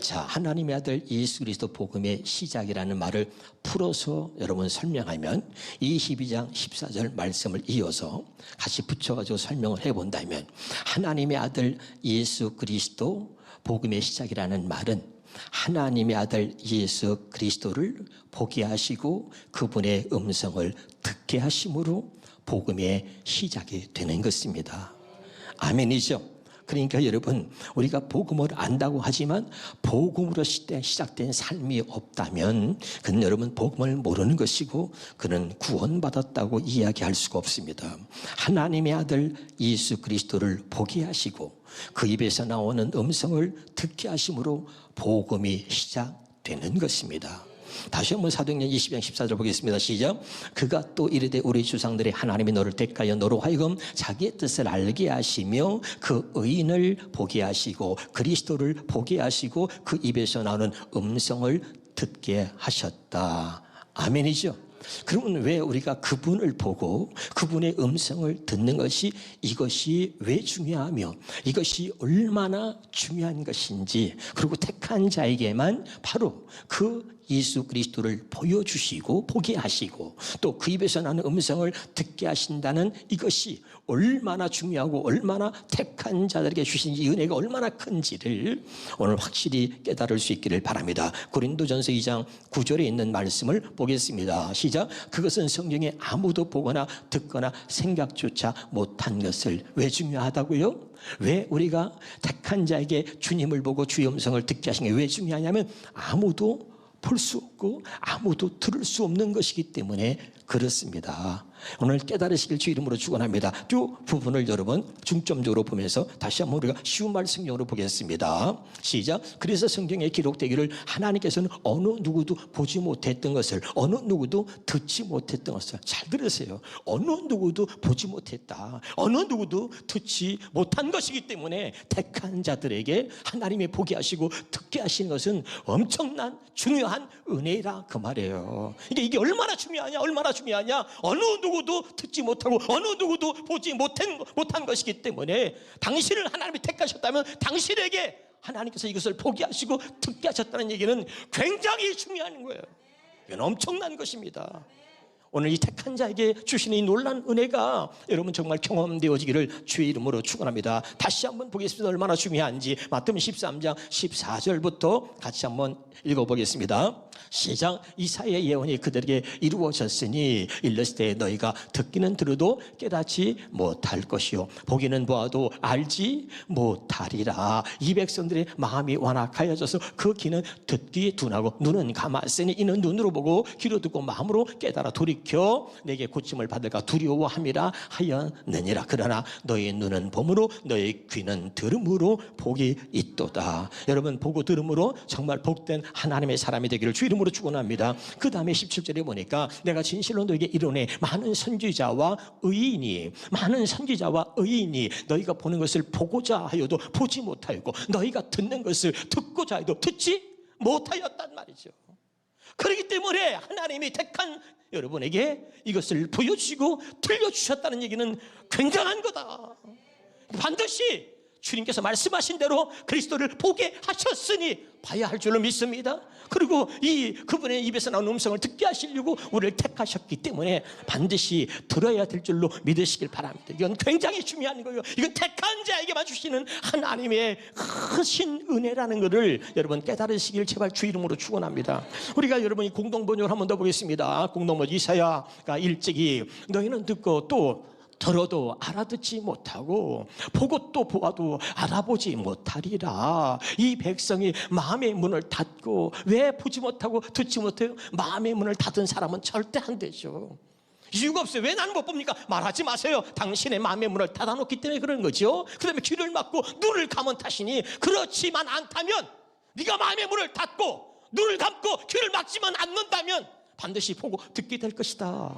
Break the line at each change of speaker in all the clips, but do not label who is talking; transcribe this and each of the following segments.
자, 하나님의 아들 예수 그리스도 복음의 시작이라는 말을 풀어서 여러분 설명하면 이 12장 14절 말씀을 이어서 같이 붙여가지고 설명을 해본다면, 하나님의 아들 예수 그리스도 복음의 시작이라는 말은 하나님의 아들 예수 그리스도를 보게 하시고 그분의 음성을 듣게 하심으로 복음의 시작이 되는 것입니다. 아멘이죠? 그러니까 여러분, 우리가 복음을 안다고 하지만 복음으로 시작된 삶이 없다면 그는 여러분 복음을 모르는 것이고 그는 구원받았다고 이야기할 수가 없습니다. 하나님의 아들 예수 그리스도를 보게 하시고 그 입에서 나오는 음성을 듣게 하심으로 복음이 시작되는 것입니다. 다시 한번 사도행전 20장 14절 보겠습니다. 시작. 그가 또 이르되 우리 조상들이 하나님이 너를 택하여 너로 하여금 자기의 뜻을 알게 하시며 그 의인을 보게 하시고 그리스도를 보게 하시고 그 입에서 나오는 음성을 듣게 하셨다. 아멘이죠? 그러면 왜 우리가 그분을 보고 그분의 음성을 듣는 것이, 이것이 왜 중요하며 이것이 얼마나 중요한 것인지, 그리고 택한 자에게만 바로 그 예수 그리스도를 보여주시고 보게 하시고 또 그 입에서 나는 음성을 듣게 하신다는 이것이 얼마나 중요하고 얼마나 택한 자들에게 주신 이 은혜가 얼마나 큰지를 오늘 확실히 깨달을 수 있기를 바랍니다. 고린도전서 2장 9절에 있는 말씀을 보겠습니다. 시작. 그것은 성경에 아무도 보거나 듣거나 생각조차 못한 것을. 왜 중요하다고요? 왜 우리가 택한 자에게 주님을 보고 주의 음성을 듣게 하신 게 왜 중요하냐면 아무도 볼 수 없고 아무도 들을 수 없는 것이기 때문에 그렇습니다. 오늘 깨달으시길 주 이름으로 축원합니다. 이 부분을 여러분 중점적으로 보면서 다시 한번 우리가 쉬운 말씀용으로 보겠습니다. 시작. 그래서 성경에 기록되기를 하나님께서는 어느 누구도 보지 못했던 것을, 어느 누구도 듣지 못했던 것을. 잘 들으세요. 어느 누구도 보지 못했다, 어느 누구도 듣지 못한 것이기 때문에 택한 자들에게 하나님이 보게 하시고 듣게 하시는 것은 엄청난 중요한 은혜라 그 말이에요. 이게 얼마나 중요하냐, 얼마나 중요하냐. 어느 누구도 듣지 못하고 어느 누구도 보지 못한 것이기 때문에 당신을 하나님이 택하셨다면 당신에게 하나님께서 이것을 보게 하시고 듣게 하셨다는 얘기는 굉장히 중요한 거예요. 이건 엄청난 것입니다. 오늘 이 택한 자에게 주시는 이 놀라운 은혜가 여러분 정말 경험되어지기를 주의 이름으로 축원합니다. 다시 한번 보겠습니다. 얼마나 중요한지. 마태복음 13장 14절부터 같이 한번 읽어보겠습니다. 시작. 이사야의 예언이 그들에게 이루어졌으니 이르실 때 너희가 듣기는 들어도 깨닫지 못할 것이요 보기는 보아도 알지 못하리라. 이 백성들의 마음이 완악하여져서 그 귀는 듣기 둔하고 눈은 감았으니 이는 눈으로 보고 귀로 듣고 마음으로 깨달아 돌이켜 내게 고침을 받을까 두려워함이라 하였느니라. 그러나 너희 눈은 봄으로 너희 귀는 들음으로 복이 있도다. 여러분, 보고 들음으로 정말 복된 하나님의 사람이 되기를 주 이름으로 축원합니다. 그 다음에 17절에 보니까 내가 진실로 너에게 이르노니 많은 선지자와 의인이 너희가 보는 것을 보고자 하여도 보지 못하였고 너희가 듣는 것을 듣고자 해도 듣지 못하였단 말이죠. 그렇기 때문에 하나님이 택한 여러분에게 이것을 보여주시고 들려주셨다는 얘기는 굉장한 거다. 반드시 주님께서 말씀하신 대로 그리스도를 보게 하셨으니 봐야 할 줄로 믿습니다. 그리고 그분의 입에서 나오는 음성을 듣게 하시려고 우리를 택하셨기 때문에 반드시 들어야 될 줄로 믿으시길 바랍니다. 이건 굉장히 중요한 거예요. 이건 택한 자에게만 주시는 하나님의 크신 은혜라는 것을 여러분 깨달으시길 제발 주 이름으로 축원합니다. 우리가 여러분이 공동번역을 한 번 더 보겠습니다. 공동번역 이사야가 일찍이 너희는 듣고 또 들어도 알아듣지 못하고 보고 또 보아도 알아보지 못하리라. 이 백성이 마음의 문을 닫고, 왜 보지 못하고 듣지 못해요? 마음의 문을 닫은 사람은 절대 안 되죠. 이유가 없어요. 왜 나는 못 봅니까? 말하지 마세요. 당신의 마음의 문을 닫아놓기 때문에 그런 거죠. 그 다음에 귀를 막고 눈을 감은 탓이니, 그렇지만 않다면, 네가 마음의 문을 닫고 눈을 감고 귀를 막지만 않는다면 반드시 보고 듣게 될 것이다.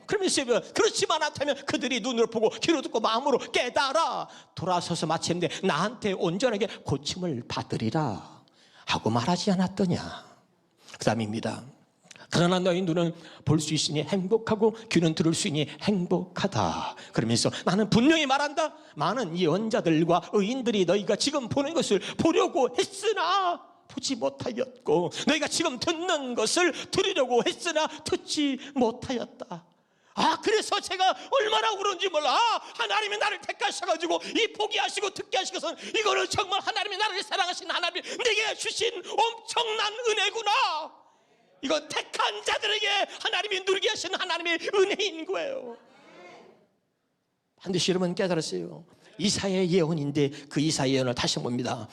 그러면서 그렇지만 않다면 그들이 눈으로 보고 귀로 듣고 마음으로 깨달아 돌아서서 마침내 나한테 온전하게 고침을 받으리라 하고 말하지 않았더냐. 그 다음입니다. 그러나 너희 눈은 볼 수 있으니 행복하고 귀는 들을 수 있으니 행복하다. 그러면서 나는 분명히 말한다. 많은 예언자들과 의인들이 너희가 지금 보는 것을 보려고 했으나 보지 못하였고 너희가 지금 듣는 것을 들으려고 했으나 듣지 못하였다. 그래서 제가 얼마나 울은지 몰라. 하나님이 나를 택하셔가지고 이 포기하시고 듣게 하시고선 이거는 정말 하나님이 나를 사랑하신 하나님이 내게 주신 엄청난 은혜구나. 이건 택한 자들에게 하나님이 누리게 하시는 하나님의 은혜인 거예요. 반드시 여러분 깨달으세요. 이사야의 예언인데 그 이사야의 예언을 다시 봅니다.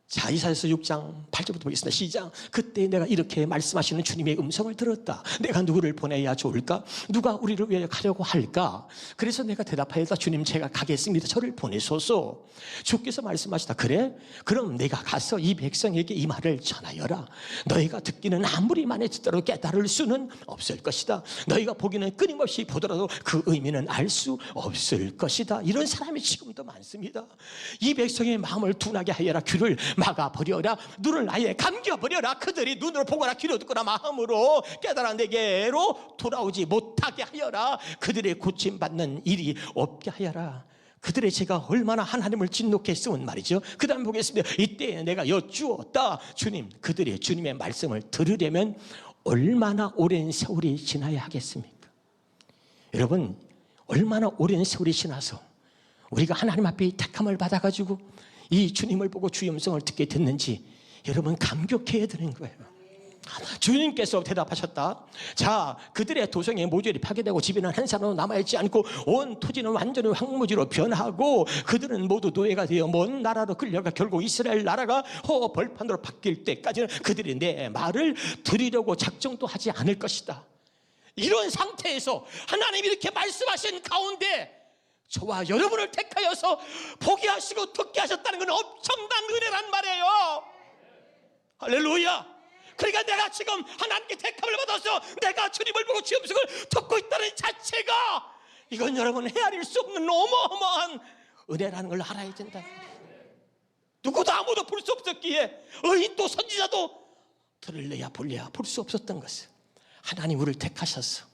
자, 이사야서 6장 8절부터 보겠습니다. 시작. 그때 내가 이렇게 말씀하시는 주님의 음성을 들었다. 내가 누구를 보내야 좋을까? 누가 우리를 위하여 가려고 할까? 그래서 내가 대답하였다. 주님, 제가 가겠습니다. 저를 보내소서. 주께서 말씀하시다. 그래? 그럼 내가 가서 이 백성에게 이 말을 전하여라. 너희가 듣기는 아무리 많이 듣더라도 깨달을 수는 없을 것이다. 너희가 보기는 끊임없이 보더라도 그 의미는 알 수 없을 것이다. 이런 사람이 지금도 많습니다. 이 백성의 마음을 둔하게 하여라. 귀를 막아버려라. 눈을 아예 감겨버려라. 그들이 눈으로 보거나 귀로 듣거나 마음으로 깨달아 내게로 돌아오지 못하게 하여라. 그들의 고침받는 일이 없게 하여라. 그들의 죄가 얼마나 하나님을 진노케 했으면 말이죠. 그 다음 보겠습니다. 이때 내가 여쭈었다. 주님, 그들의 주님의 말씀을 들으려면 얼마나 오랜 세월이 지나야 하겠습니까? 여러분, 얼마나 오랜 세월이 지나서 우리가 하나님 앞에 택함을 받아가지고 이 주님을 보고 주의 음성을 듣게 됐는지 여러분 감격해야 되는 거예요. 주님께서 대답하셨다. 자, 그들의 도성의 모조리 파괴되고 집에는 한 사람도 남아있지 않고 온 토지는 완전히 황무지로 변하고 그들은 모두 노예가 되어 먼 나라로 끌려가 결국 이스라엘 나라가 벌판으로 바뀔 때까지는 그들이 내 말을 들으려고 작정도 하지 않을 것이다. 이런 상태에서 하나님이 이렇게 말씀하신 가운데 저와 여러분을 택하여서 포기하시고 듣게 하셨다는 건 엄청난 은혜란 말이에요. 할렐루야. 그러니까 내가 지금 하나님께 택함을 받아서 내가 주님을 보고 주의 음성을 듣고 있다는 자체가 이건 여러분 헤아릴 수 없는 어마어마한 은혜라는 걸 알아야 된다. 누구도 아무도 볼 수 없었기에 의인도 선지자도 들을래야 볼래야 볼 수 없었던 것을 하나님 우리를 택하셔서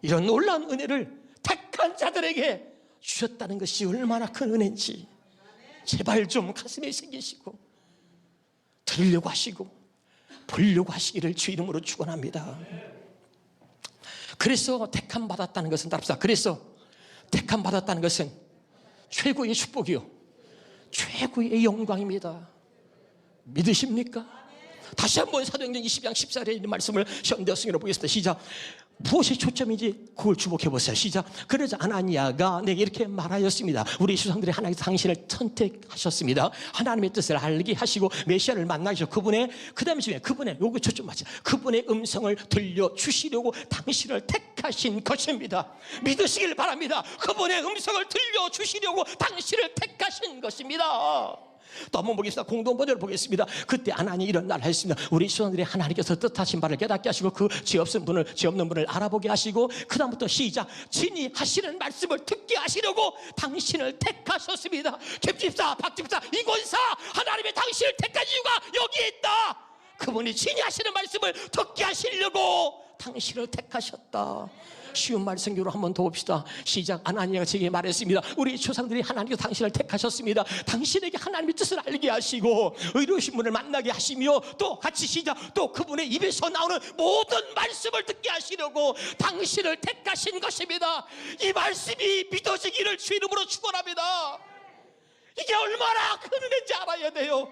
이런 놀라운 은혜를 택한 자들에게 주셨다는 것이 얼마나 큰 은혜인지 제발 좀 가슴에 새기시고 들으려고 하시고 보려고 하시기를 주 이름으로 축원합니다. 그래서 택함 받았다는 것은 답사. 그래서 택함 받았다는 것은 최고의 축복이요 최고의 영광입니다. 믿으십니까? 다시 한번 사도행전 20장 14절의 있는 말씀을 현대성으로 보겠습니다. 시작. 무엇이 초점인지 그걸 주목해 보세요. 시작. 그러자 아나니아가 내게 이렇게 말하였습니다. 우리 조상들이 하나님께서 당신을 선택하셨습니다. 하나님의 뜻을 알게 하시고 메시아를 만나셔 그분의 그 다음에 그분의 요거 초점 맞죠? 그분의 음성을 들려주시려고 당신을 택하신 것입니다. 믿으시길 바랍니다. 그분의 음성을 들려주시려고 당신을 택하신 것입니다. 또 한번 보겠습니다. 공동 번역을 보겠습니다. 그때 하나님이 이런 날 했습니다. 우리 조상들이 하나님께서 뜻하신 바를 깨닫게 하시고 그 죄 없는 분을 알아보게 하시고 그 다음부터 시작. 친히 하시는 말씀을 듣게 하시려고 당신을 택하셨습니다. 김집사, 박집사, 이권사 하나님의 당신을 택한 이유가 여기에 있다. 그분이 친히 하시는 말씀을 듣게 하시려고 당신을 택하셨다. 쉬운 말 성경으로 한 번 더 봅시다. 시작. 아나니아가 제게 말했습니다. 우리 조상들이 하나님께서 당신을 택하셨습니다. 당신에게 하나님의 뜻을 알게 하시고 의로우신 분을 만나게 하시며 또 같이 시작. 또 그분의 입에서 나오는 모든 말씀을 듣게 하시려고 당신을 택하신 것입니다. 이 말씀이 믿어지기를 주 이름으로 축원합니다. 이게 얼마나 큰 은혜인지 알아야 돼요.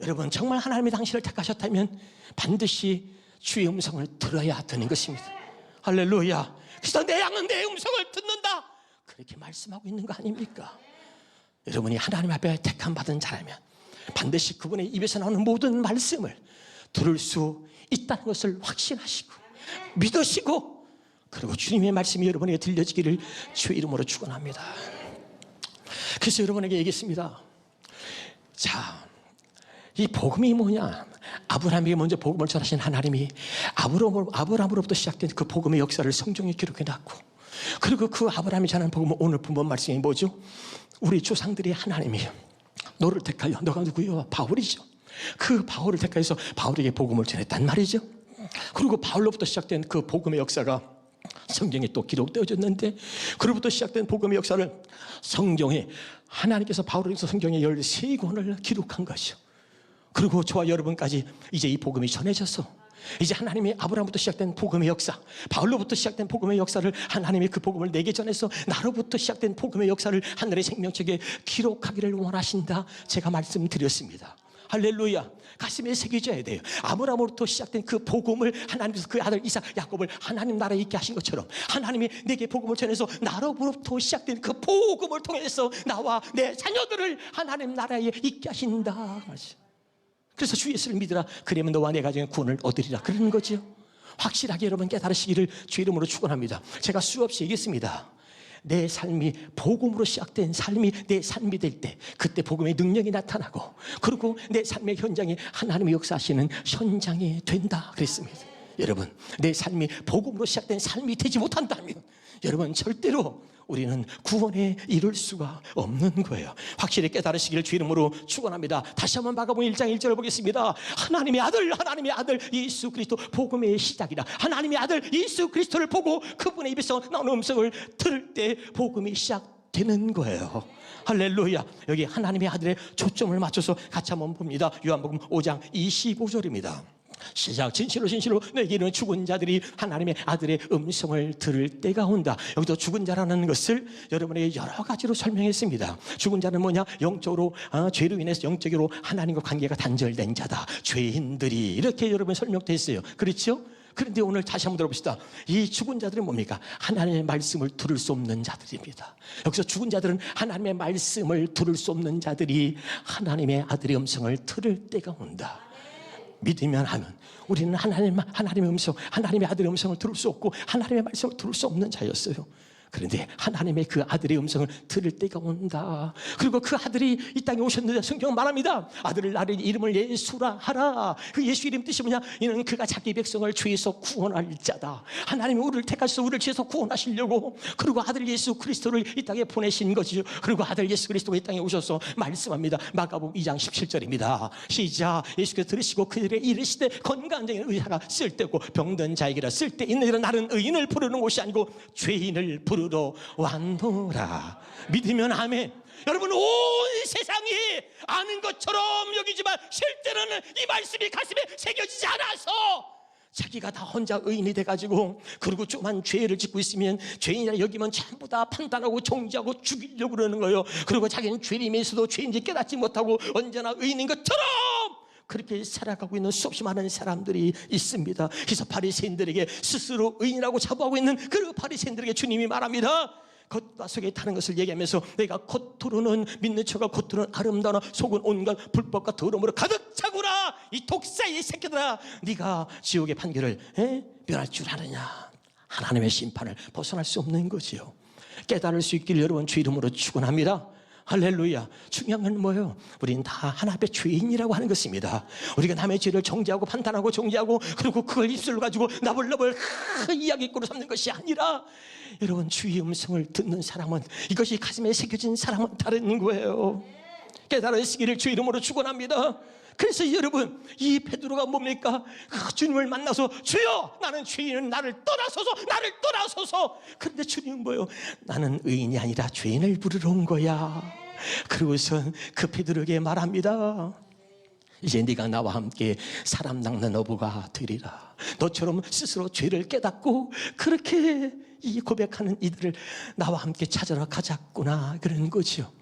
여러분 정말 하나님이 당신을 택하셨다면 반드시 주의 음성을 들어야 되는 것입니다. 할렐루야. 그래서 내 양은 내 음성을 듣는다 그렇게 말씀하고 있는 거 아닙니까? 여러분이 하나님 앞에 택함 받은 자라면 반드시 그분의 입에서 나오는 모든 말씀을 들을 수 있다는 것을 확신하시고 믿으시고 그리고 주님의 말씀이 여러분에게 들려지기를 주의 이름으로 축원합니다. 그래서 여러분에게 얘기했습니다. 자, 이 복음이 뭐냐? 아브라함에게 먼저 복음을 전하신 하나님이 아브라함으로부터 시작된 그 복음의 역사를 성경에 기록해 놨고 그리고 그 아브라함이 전하는 복음은 오늘 본문 말씀이 뭐죠? 우리 조상들이 하나님이 너를 택하여 너가 누구요? 바울이죠. 그 바울을 택하여서 바울에게 복음을 전했단 말이죠. 그리고 바울로부터 시작된 그 복음의 역사가 성경에 또 기록되어졌는데 그로부터 시작된 복음의 역사를 성경에 하나님께서 바울에게서 성경에 13권을 기록한 것이죠. 그리고 저와 여러분까지 이제 이 복음이 전해져서 이제 하나님의 아브라함부터 시작된 복음의 역사, 바울로부터 시작된 복음의 역사를 하나님의 그 복음을 내게 전해서 나로부터 시작된 복음의 역사를 하늘의 생명책에 기록하기를 원하신다, 제가 말씀드렸습니다. 할렐루야. 가슴에 새겨져야 돼요. 아브라함으로부터 시작된 그 복음을 하나님께서 그 아들 이삭 야곱을 하나님 나라에 있게 하신 것처럼 하나님이 내게 복음을 전해서 나로부터 시작된 그 복음을 통해서 나와 내 자녀들을 하나님 나라에 있게 하신다. 그래서 주 예수를 믿으라, 그러면 너와 내 가정의 구원을 얻으리라, 그러는 거죠. 확실하게 여러분 깨달으시기를 주 이름으로 축원합니다. 제가 수없이 얘기했습니다. 내 삶이 복음으로 시작된 삶이 내 삶이 될 때, 그때 복음의 능력이 나타나고, 그리고 내 삶의 현장이 하나님의 역사하시는 현장이 된다 그랬습니다. 여러분, 내 삶이 복음으로 시작된 삶이 되지 못한다면 여러분 절대로 우리는 구원에 이룰 수가 없는 거예요. 확실히 깨달으시기를 주 이름으로 축원합니다. 다시 한번 마가복음 1장 1절을 보겠습니다. 하나님의 아들 예수 그리스도 복음의 시작이다. 하나님의 아들 예수 그리스도를 보고 그분의 입에서 나오는 음성을 들을 때 복음이 시작되는 거예요. 할렐루야. 여기 하나님의 아들의 초점을 맞춰서 같이 한번 봅니다. 요한복음 5장 25절입니다. 시작. 진실로 내게 이르는 죽은 자들이 하나님의 아들의 음성을 들을 때가 온다. 여기도 죽은 자라는 것을 여러분에게 여러 가지로 설명했습니다. 죽은 자는 뭐냐? 영적으로 죄로 인해서 영적으로 하나님과 관계가 단절된 자다. 죄인들이, 이렇게 여러분 설명됐어요. 그렇죠? 그런데 오늘 다시 한번 들어봅시다. 이 죽은 자들은 뭡니까? 하나님의 말씀을 들을 수 없는 자들입니다. 여기서 죽은 자들은 하나님의 말씀을 들을 수 없는 자들이 하나님의 아들의 음성을 들을 때가 온다. 믿으면 하면 우리는 하나님의 음성, 하나님의 아들의 음성을 들을 수 없고 하나님의 말씀을 들을 수 없는 자였어요. 그런데 하나님의 그 아들의 음성을 들을 때가 온다. 그리고 그 아들이 이 땅에 오셨는데 성경은 말합니다. 아들을 낳으리 이름을 예수라 하라. 그 예수 이름 뜻이 뭐냐? 이는 그가 자기 백성을 죄에서 구원할 자다. 하나님이 우리를 택하셔서 우리를 죄에서 구원하시려고, 그리고 아들 예수 그리스도를 이 땅에 보내신 것이죠. 그리고 아들 예수 그리스도가 이 땅에 오셔서 말씀합니다. 마가복음 2장 17절입니다 시작. 예수께서 들으시고 그들의 이르시되 건강한 자에게는 의사가 쓸데없고 병든 자에게라 쓸데있느니라. 나는 의인을 부르는 곳이 아니고 죄인을 부르러 왔노라. 믿으면 아멘. 여러분, 온 세상이 아는 것처럼 여기지만 실제로는 이 말씀이 가슴에 새겨지지 않아서 자기가 다 혼자 의인이 돼가지고, 그리고 조그만 죄를 짓고 있으면 죄인이라 여기면 전부 다 판단하고 정죄하고 죽이려고 그러는 거예요. 그리고 자기는 죄인이면서도 죄인지 깨닫지 못하고 언제나 의인인 것처럼 그렇게 살아가고 있는 수없이 많은 사람들이 있습니다. 그래서 바리새인들에게 스스로 의인이라고 자부하고 있는 그 바리새인들에게 주님이 말합니다. 겉과 속에 타는 것을 얘기하면서 내가 겉으로는 믿는 척하고 겉으로는 아름다우나 속은 온갖 불법과 더러움으로 가득 차구나. 이 독사의 새끼들아, 네가 지옥의 판결을 면할 줄 아느냐. 하나님의 심판을 벗어날 수 없는 거지요. 깨달을 수 있기를 여러분 주 이름으로 축원합니다. 할렐루야. 중요한 건 뭐예요? 우리는 다 하나 앞에 죄인이라고 하는 것입니다. 우리가 남의 죄를 정죄하고 판단하고 정죄하고 그리고 그걸 입술로 가지고 나불나불 이야기꾼으로 삼는 것이 아니라, 여러분 주의 음성을 듣는 사람은, 이것이 가슴에 새겨진 사람은 다른 거예요. 깨달으시기를 주 이름으로 축원합니다. 그래서 여러분, 이 베드로가 뭡니까? 그 주님을 만나서 주여 나는 죄인은 나를 떠나소서. 그런데 주님은 뭐예요? 나는 의인이 아니라 죄인을 부르러 온 거야. 그러고선 그 베드로에게 말합니다. 이제 네가 나와 함께 사람 낚는 어부가 되리라. 너처럼 스스로 죄를 깨닫고 그렇게 이 고백하는 이들을 나와 함께 찾으러 가자꾸나, 그러는 거죠.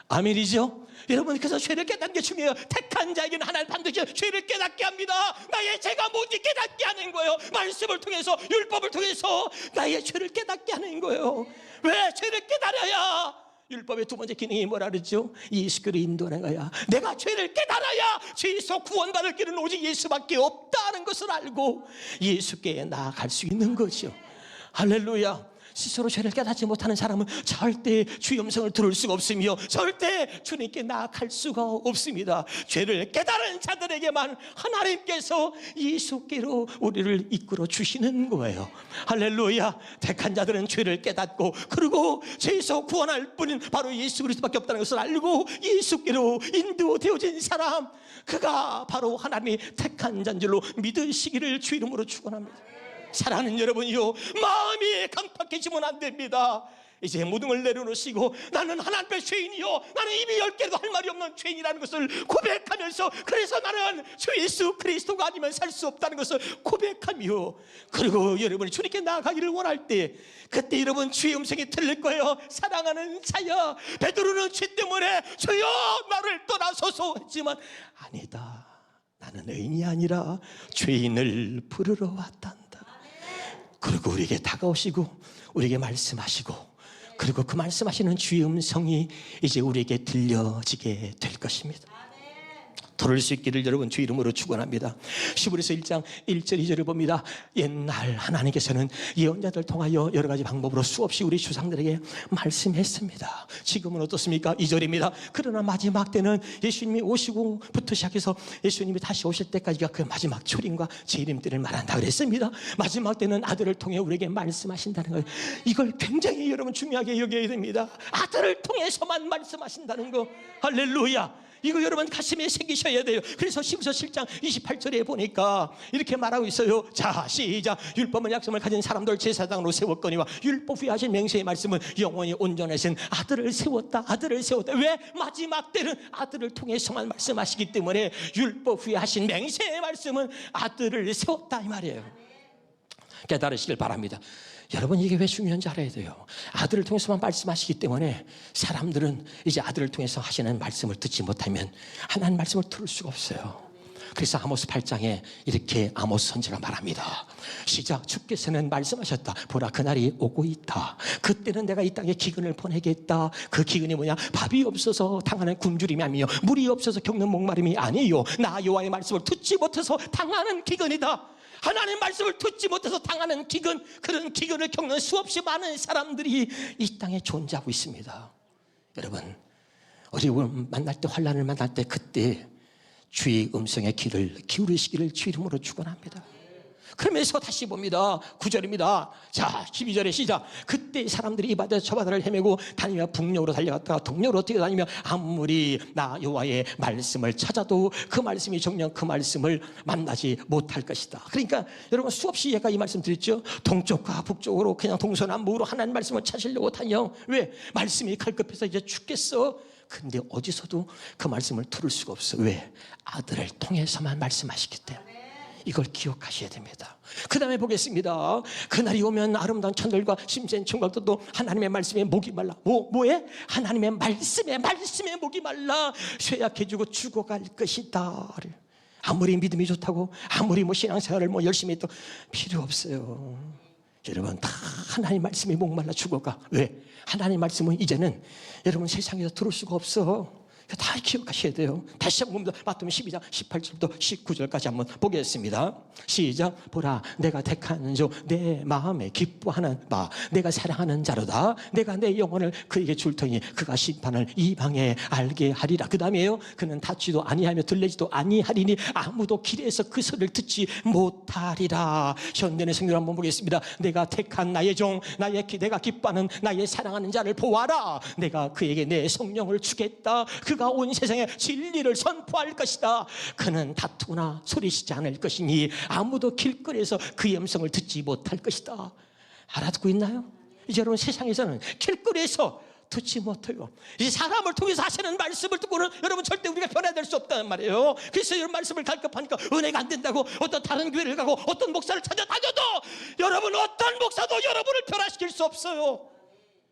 아멘이죠? 여러분, 그래서 죄를 깨닫는 게 중요해요. 택한 자에게는 하나님 반드시 죄를 깨닫게 합니다. 나의 죄가 뭔지 깨닫게 하는 거예요. 말씀을 통해서, 율법을 통해서 나의 죄를 깨닫게 하는 거예요. 왜 죄를 깨달아야? 율법의 두 번째 기능이 뭐라 그러죠? 예수께로 인도하는 거야. 내가 죄를 깨달아야 죄에서 구원받을 길은 오직 예수밖에 없다는 것을 알고 예수께 나아갈 수 있는 거죠. 할렐루야. 스스로 죄를 깨닫지 못하는 사람은 절대 주의 음성을 들을 수가 없으며 절대 주님께 나아갈 수가 없습니다. 죄를 깨달은 자들에게만 하나님께서 예수께로 우리를 이끌어 주시는 거예요. 할렐루야. 택한 자들은 죄를 깨닫고 그리고 죄에서 구원할 분은 바로 예수 그리스도밖에 없다는 것을 알고 예수께로 인도되어진 사람, 그가 바로 하나님이 택한 자인 줄로 믿으시기를 주 이름으로 축원합니다. 사랑하는 여러분이요, 마음이 강팍해지면 안 됩니다. 이제 모든 걸 내려놓으시고 나는 하나님의 죄인이요, 나는 입이 10개라도 할 말이 없는 죄인이라는 것을 고백하면서, 그래서 나는 주 예수 그리스도가 아니면 살 수 없다는 것을 고백하며, 그리고 여러분이 주님께 나아가기를 원할 때, 그때 여러분 주의 음성이 들릴 거예요. 사랑하는 자여, 베드로는 죄 때문에 주여 나를 떠나소서 했지만, 아니다, 나는 의인이 아니라 죄인을 부르러 왔단다. 그리고 우리에게 다가오시고 우리에게 말씀하시고, 그리고 그 말씀하시는 주의 음성이 이제 우리에게 들려지게 될 것입니다. 들을 수 있기를 여러분 주 이름으로 축원합니다. 시브리서 1장 1절 2절을 봅니다. 옛날 하나님께서는 예언자들 통하여 여러 가지 방법으로 수없이 우리 조상들에게 말씀했습니다. 지금은 어떻습니까? 2절입니다. 그러나 마지막 때는 예수님이 오시고부터 시작해서 예수님이 다시 오실 때까지가 그 마지막 초림과 재림 때를 말한다 그랬습니다. 마지막 때는 아들을 통해 우리에게 말씀하신다는 거예요. 이걸 굉장히 여러분 중요하게 여겨야 됩니다. 아들을 통해서만 말씀하신다는 거. 할렐루야. 이거 여러분 가슴에 새기셔야 돼요. 그래서 시브리서 7장 28절에 보니까 이렇게 말하고 있어요. 자, 시작. 율법은 약속을 가진 사람들 제사장으로 세웠거니와 율법 위에 하신 맹세의 말씀은 영원히 온전하신 아들을 세웠다. 아들을 세웠다. 왜? 마지막 때는 아들을 통해서만 말씀하시기 때문에 율법 위에 하신 맹세의 말씀은 아들을 세웠다 이 말이에요. 깨달으시길 바랍니다. 여러분 이게 왜 중요한지 알아야 돼요. 아들을 통해서만 말씀하시기 때문에 사람들은 이제 아들을 통해서 하시는 말씀을 듣지 못하면 하나님 말씀을 들을 수가 없어요. 그래서 아모스 8장에 이렇게 아모스 선지자가 말합니다. 시작. 주께서는 말씀하셨다. 보라, 그날이 오고 있다. 그때는 내가 이 땅에 기근을 보내겠다. 그 기근이 뭐냐? 밥이 없어서 당하는 굶주림이 아니요, 물이 없어서 겪는 목마름이 아니요, 나 여호와의 말씀을 듣지 못해서 당하는 기근이다. 하나님 말씀을 듣지 못해서 당하는 기근, 그런 기근을 겪는 수없이 많은 사람들이 이 땅에 존재하고 있습니다. 여러분, 어려움을 만날 때, 환난을 만날 때, 그때 주의 음성의 귀를 기울이시기를 주 이름으로 축원합니다. 그러면서 다시 봅니다. 9절입니다. 자, 12절에 시작. 그때 사람들이 이 바다 저 바다를 헤매고 다니며 북녘으로 달려갔다가 동쪽으로 뛰어다니며 아무리 나 여호와의 말씀을 찾아도 그 말씀이 정녕 그 말씀을 만나지 못할 것이다. 그러니까 여러분 수없이 얘가 이 말씀 드렸죠. 동쪽과 북쪽으로 그냥 동서남북으로 하나님 말씀을 찾으려고 다녀. 왜? 말씀이 갈급해서 이제 죽겠어. 근데 어디서도 그 말씀을 들을 수가 없어. 왜? 아들을 통해서만 말씀하시기 때문에. 이걸 기억하셔야 됩니다. 그 다음에 보겠습니다. 그날이 오면 아름다운 천들과 심센 총각들도 하나님의 말씀에 목이 말라. 뭐에? 하나님의 말씀에 목이 말라 쇠약해지고 죽어갈 것이다. 아무리 믿음이 좋다고, 아무리 신앙생활을 열심히 해도 필요 없어요. 여러분 다 하나님 말씀에 목말라 죽어가. 왜? 하나님 말씀은 이제는 여러분 세상에서 들을 수가 없어. 다 기억하셔야 돼요. 다시 한번 봅니다. 마태복음 12장 18절부터 19절까지 한번 보겠습니다. 시작. 보라, 내가 택하는 자 내 마음에 기뻐하는 바 내가 사랑하는 자로다. 내가 내 영혼을 그에게 줄 터니 그가 심판을 이방에 알게 하리라. 그 다음에요. 그는 닫지도 아니하며 들리지도 아니하리니 아무도 길에서 그 소리를 듣지 못하리라. 현대의 성경 한번 보겠습니다. 내가 택한 나의 종, 내가 기뻐하는 나의 사랑하는 자를 보아라. 내가 그에게 내 성령을 주겠다. 그가 온 세상에 진리를 선포할 것이다. 그는 다투거나 소리치지 않을 것이니 아무도 길거리에서 그의 음성을 듣지 못할 것이다. 알아듣고 있나요? 이제 여러분 세상에서는 길거리에서 듣지 못해요. 이 사람을 통해서 하시는 말씀을 듣고는 여러분 절대 우리가 변화될 수 없다는 말이에요. 그래서 이런 말씀을 갈급하니까 은혜가 안 된다고 어떤 다른 교회를 가고 어떤 목사를 찾아다녀도 여러분 어떤 목사도 여러분을 변화시킬 수 없어요.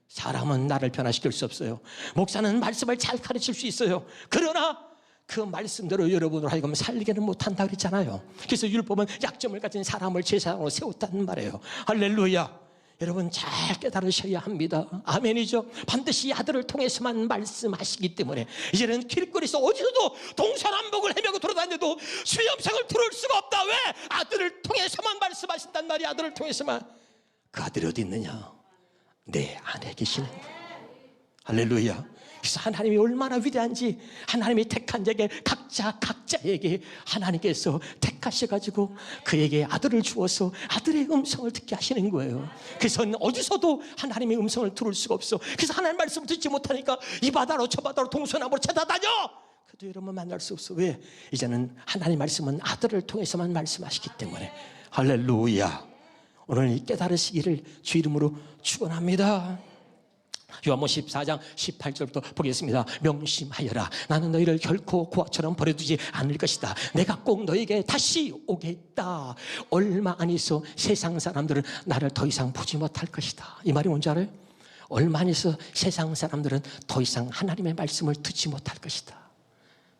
사람은 나를 변화시킬 수 없어요. 목사는 말씀을 잘 가르칠 수 있어요. 그러나 그 말씀대로 여러분으로 하여금 살리게는 못한다 그랬잖아요. 그래서 율법은 약점을 가진 사람을 제사장으로 세웠다는 말이에요. 할렐루야. 여러분 잘 깨달으셔야 합니다. 아멘이죠. 반드시 아들을 통해서만 말씀하시기 때문에 이제는 길거리에서 어디서도 동서남북을 헤매고 돌아다녀도 주의 음성을 들을 수가 없다. 왜? 아들을 통해서만 말씀하신단 말이야. 아들을 통해서만. 그 아들이 어디 있느냐? 내 안에 계시는 거예요. 할렐루야. 그래서 하나님이 얼마나 위대한지 하나님이 택한 자에게 각자에게 하나님께서 택하셔가지고 그에게 아들을 주어서 아들의 음성을 듣게 하시는 거예요. 그래서 어디서도 하나님의 음성을 들을 수가 없어. 그래서 하나님 말씀을 듣지 못하니까 이 바다로 저 바다로 동서남으로 찾아다녀. 그래도 여러분 만날 수 없어. 왜? 이제는 하나님 말씀은 아들을 통해서만 말씀하시기 때문에. 할렐루야. 오늘 깨달으시기를 주 이름으로 축원합니다. 요한복음 14장 18절부터 보겠습니다. 명심하여라. 나는 너희를 결코 고아처럼 버려두지 않을 것이다. 내가 꼭 너희에게 다시 오겠다. 얼마 안 있어 세상 사람들은 나를 더 이상 보지 못할 것이다. 이 말이 뭔지 알아요? 얼마 안 있어 세상 사람들은 더 이상 하나님의 말씀을 듣지 못할 것이다.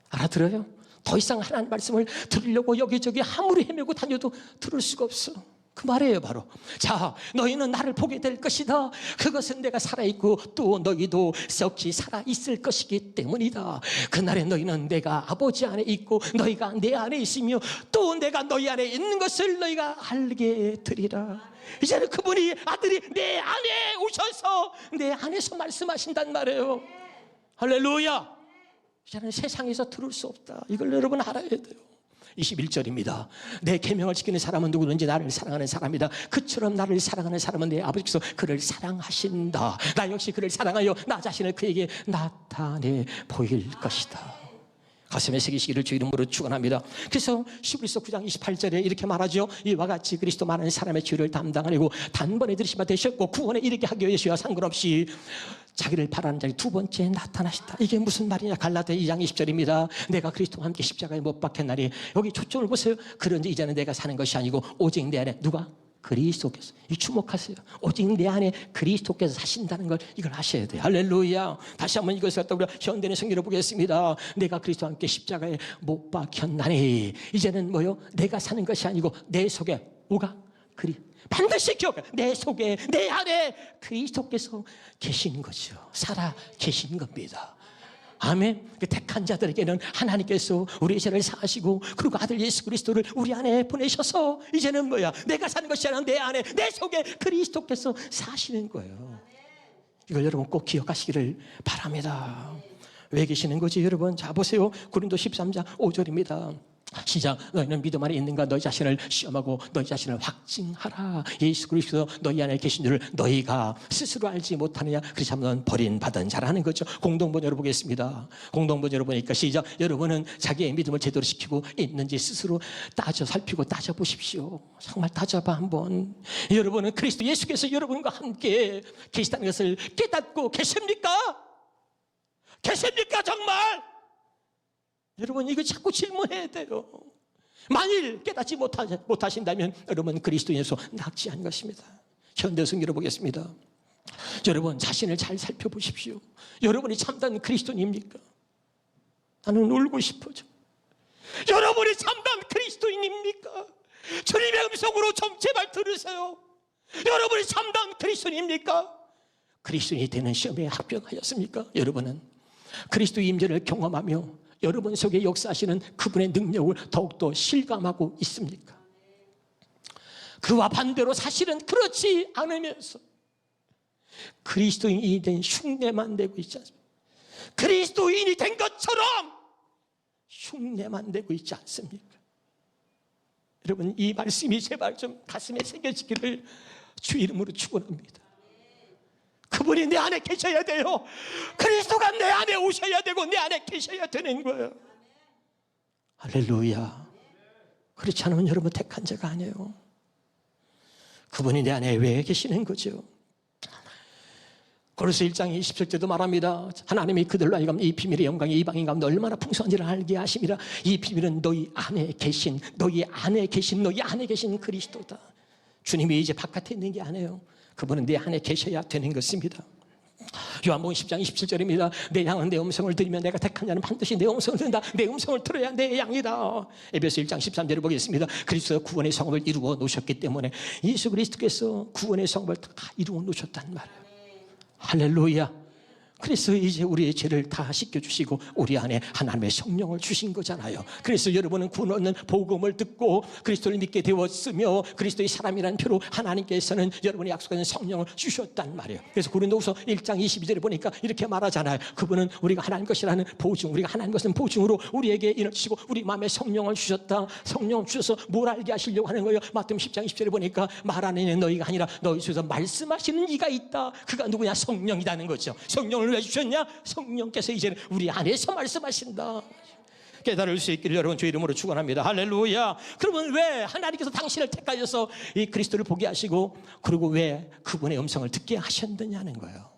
알아들어요? 더 이상 하나님의 말씀을 들으려고 여기저기 아무리 헤매고 다녀도 들을 수가 없어. 그 말이에요. 바로 자, 너희는 나를 보게 될 것이다. 그것은 내가 살아있고 또 너희도 썩지 살아있을 것이기 때문이다. 그날에 너희는 내가 아버지 안에 있고 너희가 내 안에 있으며 또 내가 너희 안에 있는 것을 너희가 알게 되리라. 이제는 그분이 아들이 내 안에 오셔서 내 안에서 말씀하신단 말이에요. 할렐루야. 이제는 세상에서 들을 수 없다. 이걸 여러분 알아야 돼요. 21절입니다. 내 계명을 지키는 사람은 누구든지 나를 사랑하는 사람이다. 그처럼 나를 사랑하는 사람은 내 아버지께서 그를 사랑하신다. 나 역시 그를 사랑하여 나 자신을 그에게 나타내 보일 것이다. 가슴에 새기시기를 주 이름으로 축원합니다. 그래서 히브리서 9장 28절에 이렇게 말하죠. 이와 같이 그리스도 많은 사람의 죄를 담당하려고 단번에 들으시면 되셨고 구원에 이르게 하기 위해서야 상관없이 자기를 바라는 자리 두 번째 나타나셨다. 이게 무슨 말이냐? 갈라디아 2장 20절입니다. 내가 그리스도와 함께 십자가에 못 박혔나니, 여기 초점을 보세요. 그런지 이제는 내가 사는 것이 아니고 오직 내 안에 누가? 그리스도께서. 이 주목하세요. 오직 내 안에 그리스도께서 사신다는 걸 이걸 아셔야 돼요. 할렐루야. 다시 한번 이것을 갖다 우리가 현대의 성경으로 보겠습니다. 내가 그리스도와 함께 십자가에 못 박혔나니, 이제는 뭐요? 내가 사는 것이 아니고 내 속에 누가? 반드시 기억해. 내 속에 내 안에 그리스도께서 계신 거죠. 살아 계신 겁니다. 아멘. 그 택한 자들에게는 하나님께서 우리의 죄를 사하시고 그리고 아들 예수 그리스도를 우리 안에 보내셔서 이제는 뭐야? 내가 사는 것이 아니라 내 안에 내 속에 그리스도께서 사시는 거예요. 이걸 여러분 꼭 기억하시기를 바랍니다. 왜 계시는 거지 여러분? 자 보세요. 고린도 13장 5절입니다. 시작. 너희는 믿음 안에 있는가? 너희 자신을 시험하고 너희 자신을 확증하라. 예수 그리스도 너희 안에 계신 줄을 너희가 스스로 알지 못하느냐? 그렇지 않으면 버림받은 자라는 거죠. 공동번역으로 보겠습니다. 공동번역으로 보니까 시작. 여러분은 자기의 믿음을 제대로 지키고 있는지 스스로 따져 살피고 따져보십시오. 정말 따져봐 한번. 여러분은 그리스도 예수께서 여러분과 함께 계시다는 것을 깨닫고 계십니까? 계십니까 정말? 여러분 이거 자꾸 질문해야 돼요. 만일 깨닫지 못하신다면 여러분 그리스도인에서 낙지한 것입니다. 현대 성경으로 보겠습니다. 여러분 자신을 잘 살펴보십시오. 여러분이 참된 그리스도인입니까? 나는 울고 싶어져. 여러분이 참된 그리스도인입니까? 주님의 음성으로 좀 제발 들으세요. 여러분이 참된 그리스도인입니까? 그리스도인이 되는 시험에 합격하였습니까? 여러분은 그리스도의 임재를 경험하며 여러분 속에 역사하시는 그분의 능력을 더욱더 실감하고 있습니까? 그와 반대로 사실은 그렇지 않으면서 그리스도인이 된 흉내만 내고 있지 않습니까? 그리스도인이 된 것처럼 흉내만 내고 있지 않습니까? 여러분 이 말씀이 제발 좀 가슴에 새겨지기를 주 이름으로 축원합니다. 그분이 내 안에 계셔야 돼요. 그리스도가 내 안에 오셔야 되고 내 안에 계셔야 되는 거예요. 할렐루야. 그렇지 않으면 여러분 택한 자가 아니에요. 그분이 내 안에 왜 계시는 거죠? 고린도서 1장 27절도 말합니다. 하나님이 그들로 하여금 이 비밀의 영광이 이방인 가운데 얼마나 풍성한지를 알게 하심이라. 이 비밀은 너희 안에 계신 그리스도다. 주님이 이제 바깥에 있는 게 아니에요. 그분은 내 안에 계셔야 되는 것입니다. 요한복음 10장 27절입니다. 내 양은 내 음성을 들으면 내가 택한 자는 반드시 내 음성을 듣는다. 내 음성을 들어야 내 양이다. 에베소 1장 13절을 보겠습니다. 그리스도가 구원의 성업을 이루어 놓으셨기 때문에 예수 그리스도께서 구원의 성업을 다 이루어 놓으셨단 말이에요. 할렐루야. 그래서 이제 우리의 죄를 다 씻겨주시고 우리 안에 하나님의 성령을 주신 거잖아요. 그래서 여러분은 구원 얻는 복음을 듣고 그리스도를 믿게 되었으며 그리스도의 사람이라는 표로 하나님께서는 여러분이 약속하는 성령을 주셨단 말이에요. 그래서 고린도후서 1장 22절에 보니까 이렇게 말하잖아요. 그분은 우리가 하나님 것이라는 보증, 우리가 하나님 것은 보증으로 우리에게 인을 주시고 우리 마음에 성령을 주셨다. 성령을 주셔서 뭘 알게 하시려고 하는 거예요. 마태복음 10장 20절에 보니까 말하는 이는 너희가 아니라 너희 속에서 말씀하시는 이가 있다. 그가 누구냐? 성령이라는 거죠. 성령을 왜 주셨냐? 성령께서 이제는 우리 안에서 말씀하신다. 깨달을 수 있기를 여러분 주 이름으로 축원합니다. 할렐루야. 그러면 왜 하나님께서 당신을 택하셔서 이 그리스도를 보게 하시고 그리고 왜 그분의 음성을 듣게 하셨느냐는 거예요.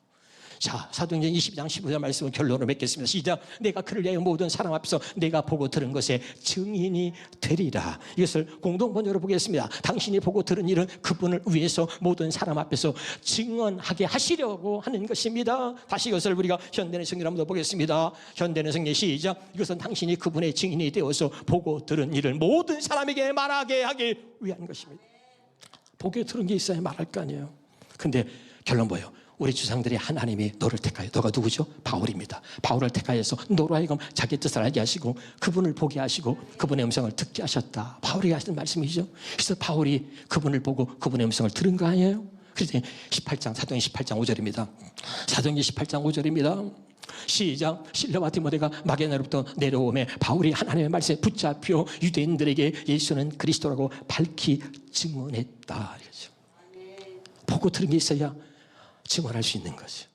자, 사도행전 22장 15절 말씀은 결론을 맺겠습니다. 시작. 내가 그를 위하여 모든 사람 앞에서 내가 보고 들은 것에 증인이 되리라. 이것을 공동 번역으로 보겠습니다. 당신이 보고 들은 일은 그분을 위해서 모든 사람 앞에서 증언하게 하시려고 하는 것입니다. 다시 이것을 우리가 현대의 성경을 한번 더 보겠습니다. 현대의 성경 시작. 이것은 당신이 그분의 증인이 되어서 보고 들은 일을 모든 사람에게 말하게 하기 위한 것입니다. 보게 들은 게 있어야 말할 거 아니에요. 근데 결론 뭐예요? 우리 주상들이 하나님이 너를 택하여, 너가 누구죠? 바울입니다. 바울을 택하여서 너로 하여금 자기 뜻을 알게 하시고 그분을 보게 하시고 그분의 음성을 듣게 하셨다. 바울이 하시는 말씀이죠. 그래서 바울이 그분을 보고 그분의 음성을 들은 거 아니에요? 그래서 18장, 사도행전 18장 5절입니다. 사도행전 18장 5절입니다. 시작. 실라와 디모데가 마게도냐로부터 내려오매 바울이 하나님의 말씀에 붙잡혀 유대인들에게 예수는 그리스도라고 밝히 증언했다. 보고 들은 게 있어야 증언할 수 있는 거죠.